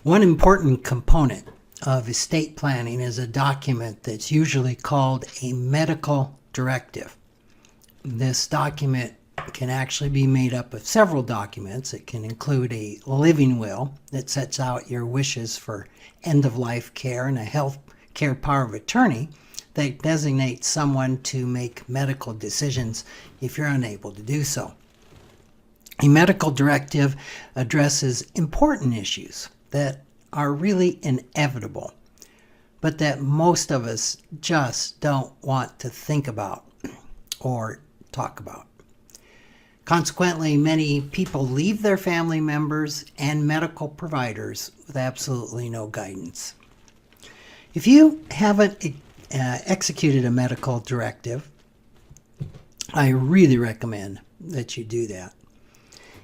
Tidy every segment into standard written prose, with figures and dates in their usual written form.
One important component of estate planning is a document that's usually called a medical directive. This document can actually be made up of several documents. It can include a living will that sets out your wishes for end-of-life care and a health care power of attorney that designates someone to make medical decisions if you're unable to do so. A medical directive addresses important issues that are really inevitable, but that most of us just don't want to think about or talk about. Consequently, many people leave their family members and medical providers with absolutely no guidance. If you haven't executed a medical directive, I really recommend that you do that.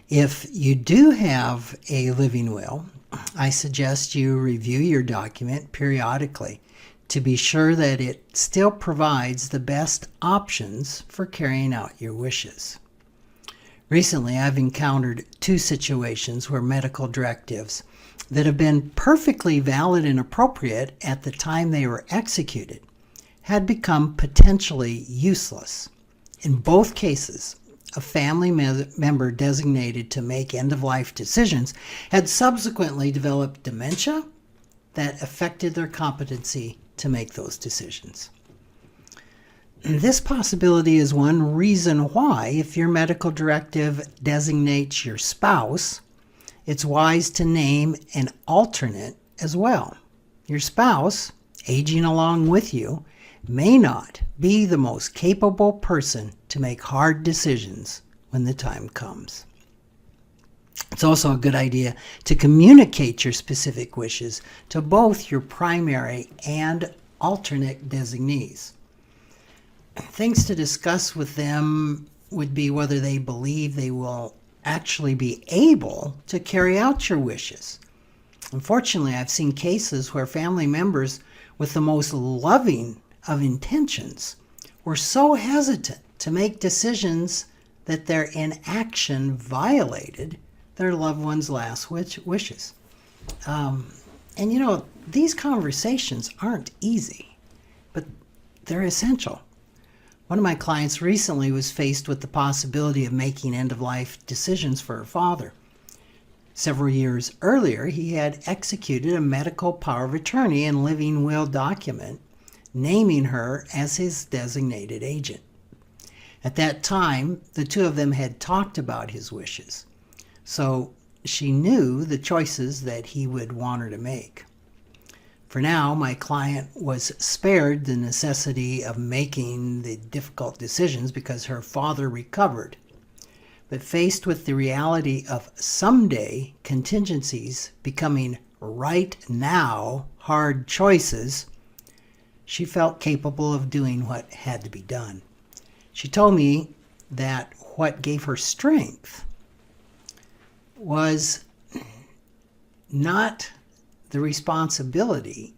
If you do have a living will, I suggest you review your document periodically to be sure that it still provides the best options for carrying out your wishes. Recently, I've encountered two situations where medical directives that have been perfectly valid and appropriate at the time they were executed had become potentially useless. In both cases, a family member designated to make end-of-life decisions had subsequently developed dementia that affected their competency to make those decisions. This possibility is one reason why, if your medical directive designates your spouse, it's wise to name an alternate as well. Your spouse, aging along with you, may not be the most capable person to make hard decisions when the time comes. It's also a good idea to communicate your specific wishes to both your primary and alternate designees. Things to discuss with them would be whether they believe they will actually be able to carry out your wishes. Unfortunately, I've seen cases where family members with the most loving of intentions were so hesitant to make decisions that their inaction violated their loved one's last wishes. These conversations aren't easy, but they're essential. One of my clients recently was faced with the possibility of making end-of-life decisions for her father. Several years earlier, he had executed a medical power of attorney and living will document, naming her as his designated agent. At that time, the two of them had talked about his wishes, so she knew the choices that he would want her to make. For now, my client was spared the necessity of making the difficult decisions because her father recovered. But faced with the reality of someday contingencies becoming right now hard choices, she felt capable of doing what had to be done. She told me that what gave her strength was not the responsibility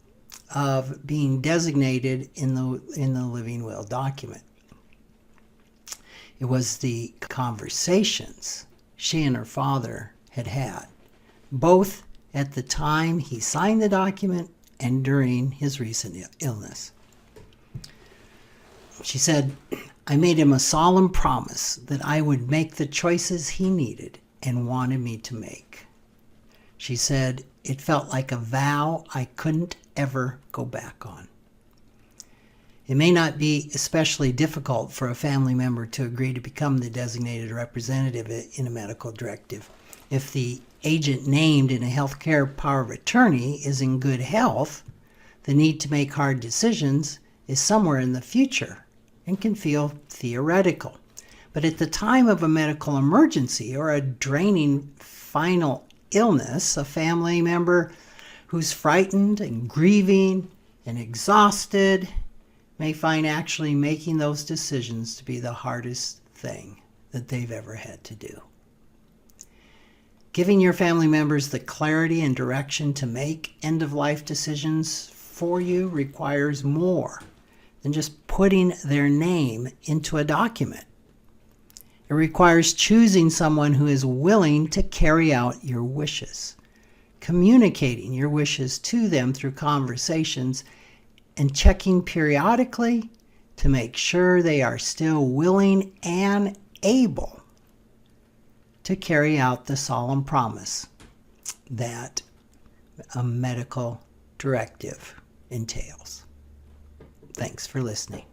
of being designated in the living will document. It was the conversations she and her father had had, both at the time he signed the document and during his recent illness. She said, "I made him a solemn promise that I would make the choices he needed and wanted me to make." She said, "It felt like a vow I couldn't ever go back on." It may not be especially difficult for a family member to agree to become the designated representative in a medical directive. If the agent named in a healthcare power of attorney is in good health, the need to make hard decisions is somewhere in the future and can feel theoretical. But at the time of a medical emergency or a draining final illness, a family member who's frightened and grieving and exhausted may find actually making those decisions to be the hardest thing that they've ever had to do. Giving your family members the clarity and direction to make end-of-life decisions for you requires more than just putting their name into a document. It requires choosing someone who is willing to carry out your wishes. communicating your wishes to them through conversations, and checking periodically to make sure they are still willing and able to carry out the solemn promise that a medical directive entails. Thanks for listening.